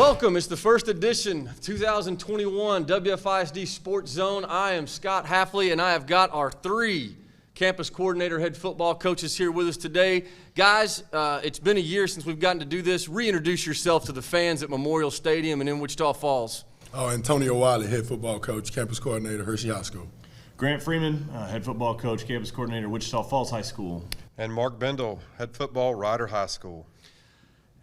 Welcome. It's the first edition, 2021 WFISD Sports Zone. I am Scott Hafley, and I have got our three campus coordinator head football coaches here with us today. Guys, it's been a year since we've gotten to do this. Reintroduce yourself to the fans at Memorial Stadium and in Wichita Falls. Antonio Wiley, head football coach, campus coordinator, Hershey High School. Grant Freeman, head football coach, campus coordinator, Wichita Falls High School. And Mark Bendel, head football, Ryder High School.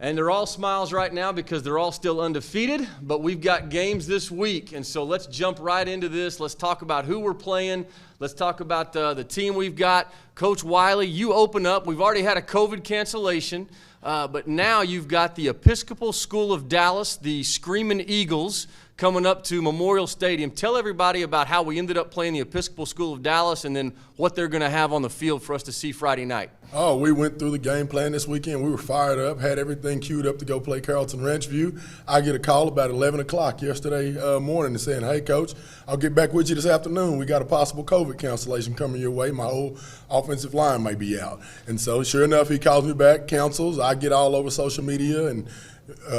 And they're all smiles right now because they're all still undefeated, but we've got games this week. And so let's jump right into this. Let's talk about who we're playing. Let's talk about the team we've got. Coach Wiley, you open up. We've already had a COVID cancellation, but now you've got the Episcopal School of Dallas, the Screaming Eagles, coming up to Memorial Stadium. Tell everybody about how we ended up playing the Episcopal School of Dallas and then what they're going to have on the field for us to see Friday night. Oh, we went through the game plan this weekend. We were fired up, had everything queued up to go play Carrollton Ranch View. I get a call about 11 o'clock yesterday morning saying, hey, Coach, I'll get back with you this afternoon. We got a possible COVID cancellation coming your way. My whole offensive line may be out. And so sure enough, he calls me back, cancels. I get all over social media and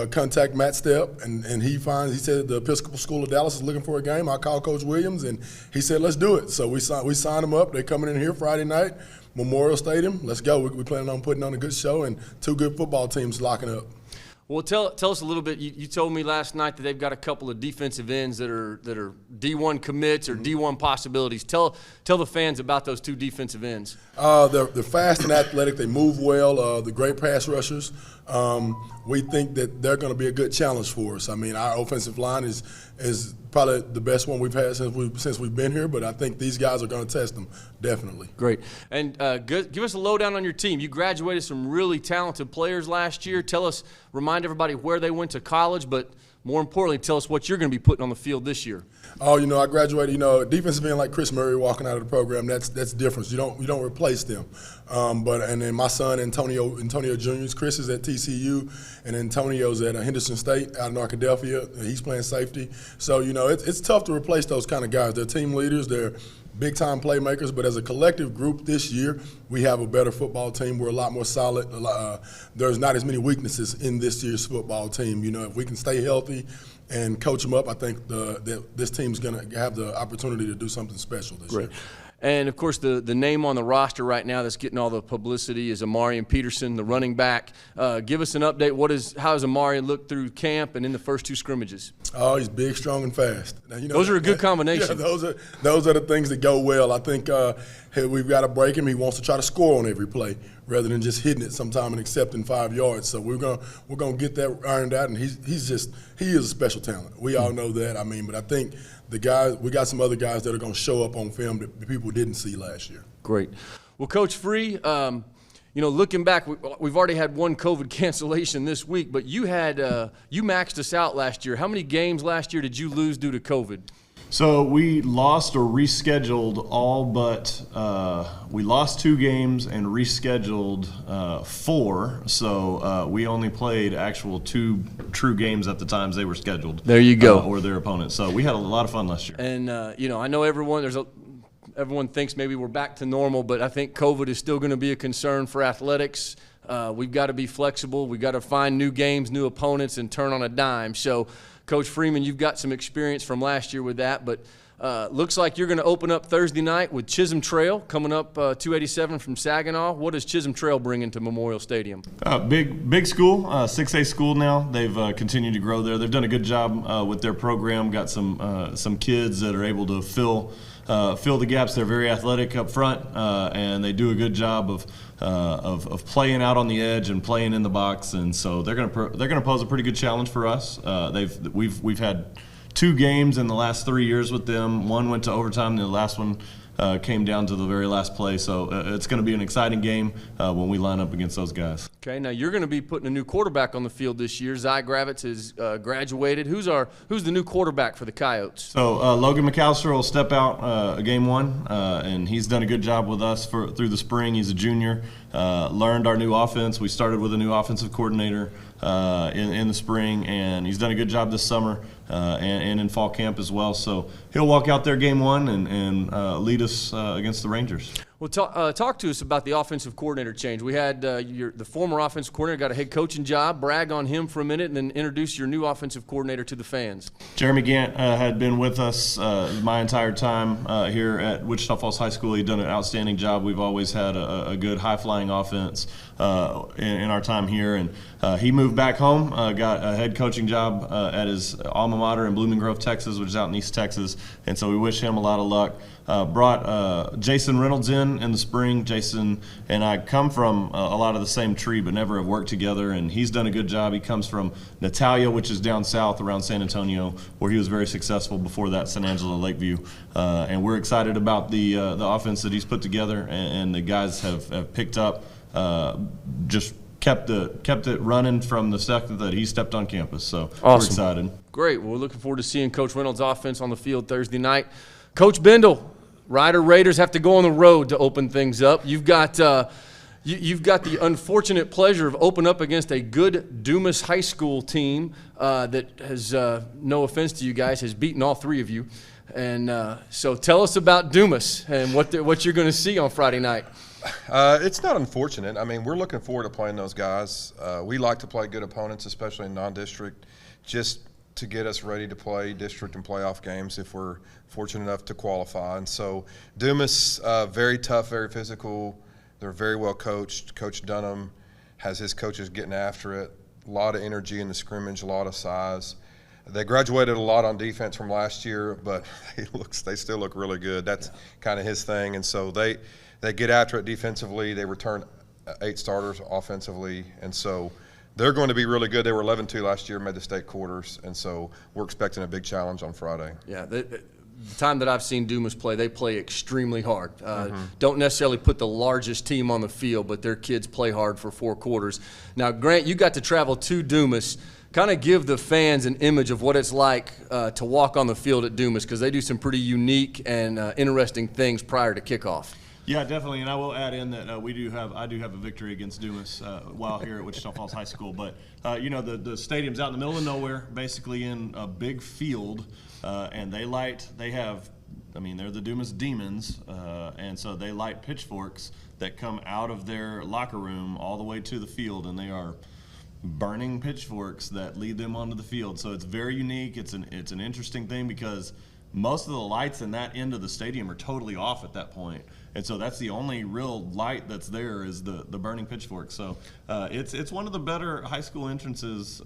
contact Matt Stepp, and he said the Episcopal School of Dallas is looking for a game. I called Coach Williams, and he said, let's do it. So we signed them up. They're coming in here Friday night, Memorial Stadium. Let's go. We're planning on putting on a good show and two good football teams locking up. Well, tell us a little bit. You told me last night that they've got a couple of defensive ends that are D1 commits or D1 possibilities. Tell the fans about those two defensive ends. They're fast and athletic. They move well. They're great pass rushers. We think that they're going to be a good challenge for us. I mean, our offensive line is probably the best one we've had since we've been here, but I think these guys are going to test them, definitely. Great. And give us a lowdown on your team. You graduated some really talented players last year. Remind everybody where they went to college, but more importantly, tell us what you're going to be putting on the field this year. Oh, I graduated. Defensive end like Chris Murray walking out of the program. That's different. You don't replace them. And then my son Antonio Jr. Chris is at TCU, and Antonio's at Henderson State out in Arkadelphia. He's playing safety. So it's tough to replace those kind of guys. They're team leaders. They're big-time playmakers, but as a collective group this year, we have a better football team. We're a lot more solid. There's not as many weaknesses in this year's football team. If we can stay healthy and coach them up, I think this team's going to have the opportunity to do something special this year. And, of course, the name on the roster right now that's getting all the publicity is Amarion Peterson, the running back. Give us an update. How has Amarion looked through camp and in the first two scrimmages? Oh, he's big, strong, and fast. Now, those are a good combination. Yeah, those are the things that go well. I think we've got to break him. He wants to try to score on every play rather than just hitting it sometime and accepting 5 yards. So we're gonna get that ironed out, and he is a special talent. We all know that. But I think we got some other guys that are going to show up on film that people didn't see last year. Great. Well, Coach Free, looking back, we've already had one COVID cancellation this week, but you maxed us out last year. How many games last year did you lose due to COVID? So we lost or rescheduled all but we lost 2 games and rescheduled 4. So we only played actual 2 true games at the times they were scheduled. There you go. Or their opponents. So we had a lot of fun last year. And I know everyone thinks maybe we're back to normal, but I think COVID is still going to be a concern for athletics. We've got to be flexible. We've got to find new games, new opponents, and turn on a dime. So, Coach Freeman, you've got some experience from last year with that, but looks like you're going to open up Thursday night with Chisholm Trail coming up 287 from Saginaw. What does Chisholm Trail bring into Memorial Stadium? Big school, 6A school now. They've continued to grow there. They've done a good job with their program. Got some kids that are able to fill the gaps. They're very athletic up front, and they do a good job of playing out on the edge and playing in the box. And so they're going to pose a pretty good challenge for us. We've had 2 games in the last 3 years with them. One went to overtime, and the last one came down to the very last play. So it's going to be an exciting game when we line up against those guys. Okay, now you're going to be putting a new quarterback on the field this year. Zy Gravitz has graduated. Who's the new quarterback for the Coyotes? So Logan McAllister will step out game 1, and he's done a good job with us through the spring. He's a junior. Learned our new offense. We started with a new offensive coordinator in the spring, and he's done a good job this summer and in fall camp as well. So he'll walk out there game 1 and lead us against the Rangers. Well, talk to us about the offensive coordinator change. We had the former offensive coordinator got a head coaching job. Brag on him for a minute, and then introduce your new offensive coordinator to the fans. Jeremy Gant had been with us my entire time here at Wichita Falls High School. He'd done an outstanding job. We've always had a good high-flying offense in our time here. And he moved back home, got a head coaching job at his alma mater in Blooming Grove, Texas, which is out in East Texas. And so we wish him a lot of luck. Brought Jason Reynolds in the spring. Jason and I come from a lot of the same tree, but never have worked together, and he's done a good job. He comes from Natalia, which is down south around San Antonio, where he was very successful before that, San Angelo, Lakeview. And we're excited about the offense that he's put together, and the guys have picked up, just kept it running from the second that he stepped on campus. So awesome. We're excited. Great. Well, we're looking forward to seeing Coach Reynolds' offense on the field Thursday night. Coach Bendel, Rider Raiders have to go on the road to open things up. You've got you've got the unfortunate pleasure of opening up against a good Dumas High School team that has, no offense to you guys, has beaten all three of you. And so tell us about Dumas and what you're going to see on Friday night. It's not unfortunate. I mean, we're looking forward to playing those guys. We like to play good opponents, especially in non-district, just to get us ready to play district and playoff games if we're fortunate enough to qualify. And so Dumas, very tough, very physical. They're very well coached. Coach Dunham has his coaches getting after it. A lot of energy in the scrimmage, a lot of size. They graduated a lot on defense from last year, but they still look really good. That's kind of his thing. And so they get after it defensively. They return 8 starters offensively. And so they're going to be really good. They were 11-2 last year, made the state quarters, and so we're expecting a big challenge on Friday. Yeah, the time that I've seen Dumas play, they play extremely hard. Don't necessarily put the largest team on the field, but their kids play hard for 4 quarters. Now, Grant, you got to travel to Dumas. Kind of give the fans an image of what it's like to walk on the field at Dumas, because they do some pretty unique and interesting things prior to kickoff. Yeah, definitely, and I will add in that I do have a victory against Dumas while here at Wichita Falls High School. But the stadium's out in the middle of nowhere, basically in a big field, and they're the Dumas Demons, and so they light pitchforks that come out of their locker room all the way to the field, and they are burning pitchforks that lead them onto the field. So it's very unique. It's an interesting thing because most of the lights in that end of the stadium are totally off at that point. And so that's the only real light that's there is the burning pitchfork. So it's one of the better high school entrances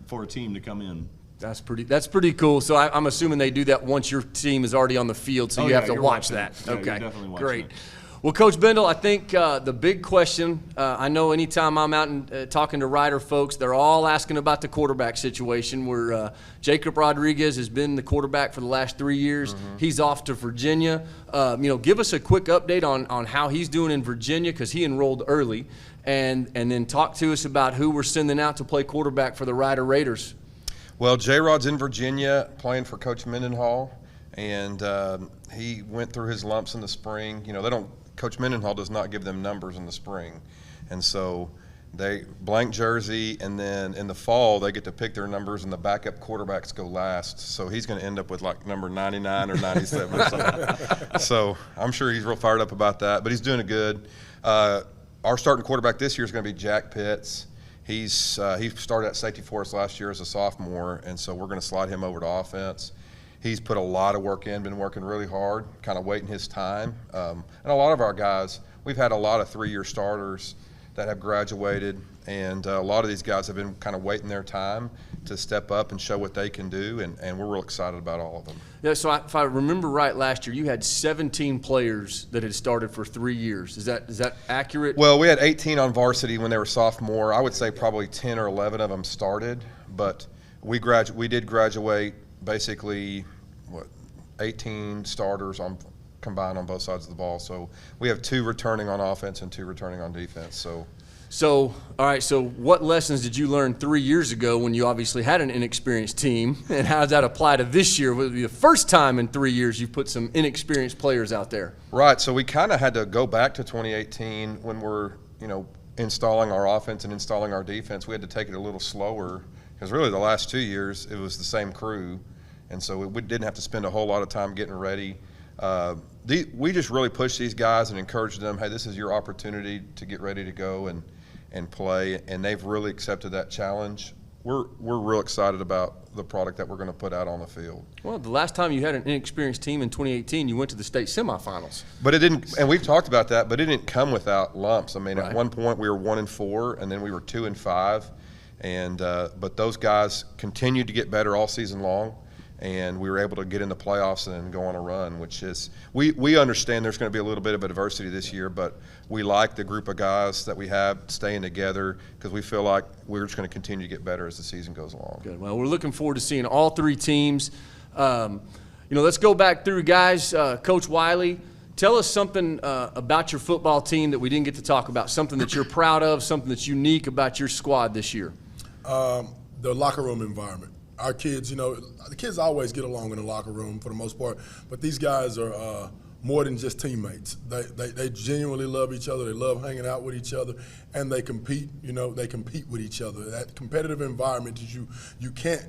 for a team to come in. That's pretty cool. So I'm assuming they do that once your team is already on the field, so you have to watch that. Yeah, okay, you're definitely watching great. it. Well, Coach Bendel, I think the big question, I know anytime I'm out and talking to Rider folks, they're all asking about the quarterback situation where Jacob Rodriguez has been the quarterback for the last 3 years. He's off to Virginia. Give us a quick update on how he's doing in Virginia, because he enrolled early, and then talk to us about who we're sending out to play quarterback for the Rider Raiders. Well, J-Rod's in Virginia playing for Coach Mendenhall, and he went through his lumps in the spring. Coach Mendenhall does not give them numbers in the spring, and so they blank jersey, and then in the fall they get to pick their numbers, and the backup quarterbacks go last. So he's going to end up with like number 99 or 97 or something. So I'm sure he's real fired up about that, but he's doing it good. Our starting quarterback this year is going to be Jack Pitts. He started at safety for us last year as a sophomore, and so we're going to slide him over to offense. He's put a lot of work in, been working really hard, kind of waiting his time. And a lot of our guys, we've had a lot of 3-year starters that have graduated, and a lot of these guys have been kind of waiting their time to step up and show what they can do, and we're real excited about all of them. Yeah, so if I remember right, last year you had 17 players that had started for 3 years. Is that accurate? Well, we had 18 on varsity when they were sophomore. I would say probably 10 or 11 of them started, but we did graduate basically 18 starters combined on both sides of the ball. So we have 2 returning on offense and 2 returning on defense. So, all right, so what lessons did you learn 3 years ago when you obviously had an inexperienced team, and how does that apply to this year? Will it be the first time in 3 years you've put some inexperienced players out there? Right, so we kind of had to go back to 2018 when we're, installing our offense and installing our defense. We had to take it a little slower because really the last 2 years it was the same crew. And so we didn't have to spend a whole lot of time getting ready. we just really push these guys and encourage them, hey, this is your opportunity to get ready to go and play, and they've really accepted that challenge. We're real excited about the product that we're going to put out on the field. Well, the last time you had an inexperienced team in 2018, you went to the state semifinals. But it didn't, and we've talked about that, but it didn't come without lumps. I mean, Right. At one point we were 1-4, and then we were 2-5, and but those guys continued to get better all season long, and we were able to get in the playoffs and go on a run, which is we understand there's going to be a little bit of adversity this year, but we like the group of guys that we have staying together because we feel like we're just going to continue to get better as the season goes along. Good. Well, we're looking forward to seeing all three teams. Let's go back through, guys. Coach Wiley, tell us something about your football team that we didn't get to talk about, something that you're proud of, something that's unique about your squad this year. The locker room environment. Our kids, the kids always get along in the locker room for the most part, but these guys are more than just teammates. They genuinely love each other. They love hanging out with each other, and they compete. They compete with each other. That competitive environment, you can't,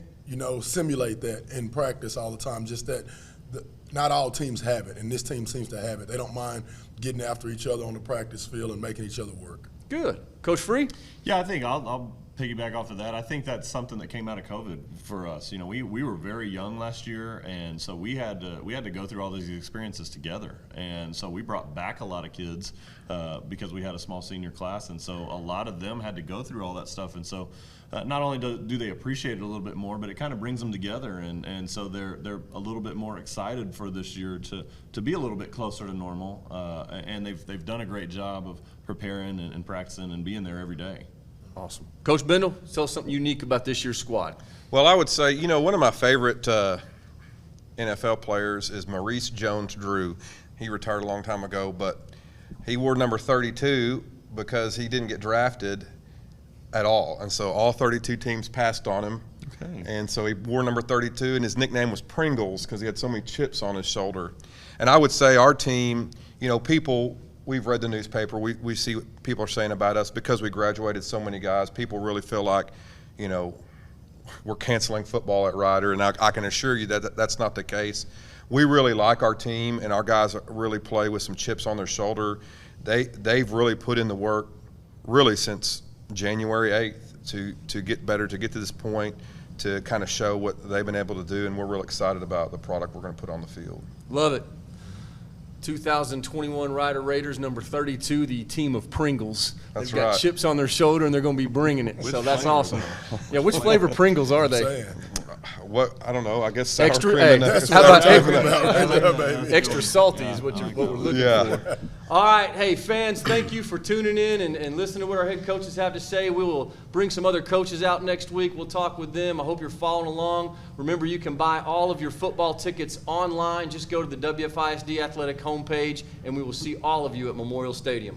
simulate that in practice all the time. Just that not all teams have it, and this team seems to have it. They don't mind getting after each other on the practice field and making each other work. Good. Coach Free? Yeah, I think I'll piggyback off of that. I think that's something that came out of COVID for us. We were very young last year, and so we had to go through all these experiences together. And so we brought back a lot of kids because we had a small senior class, and so a lot of them had to go through all that stuff. And so not only do they appreciate it a little bit more, but it kind of brings them together, and so they're a little bit more excited for this year to be a little bit closer to normal. And they've done a great job of preparing and practicing and being there every day. Awesome. Coach Bendel, tell us something unique about this year's squad. Well, I would say, one of my favorite NFL players is Maurice Jones-Drew. He retired a long time ago, but he wore number 32 because he didn't get drafted at all. And so all 32 teams passed on him. Okay. And so he wore number 32, and his nickname was Pringles because he had so many chips on his shoulder. And I would say our team, people – we've read the newspaper. We see what people are saying about us because we graduated so many guys. People really feel like, we're canceling football at Ryder, and I can assure you that that's not the case. We really like our team, and our guys really play with some chips on their shoulder. They've really put in the work really since January 8th to get better, to get to this point, to kind of show what they've been able to do, and we're real excited about the product we're going to put on the field. Love it. 2021 Ryder Raiders, number 32, the team of Pringles. That's They've got right. chips on their shoulder, and they're going to be bringing it. So that's awesome. Yeah, which flavor Pringles are they? What? I don't know. I guess sour Extra. cream Hey, and That's how what about I'm talking about right there, baby. extra salty is what we're looking for. All right, hey fans, thank you for tuning in and listening to what our head coaches have to say. We will bring some other coaches out next week. We'll talk with them. I hope you're following along. Remember, you can buy all of your football tickets online. Just go to the WFISD Athletic homepage, and we will see all of you at Memorial Stadium.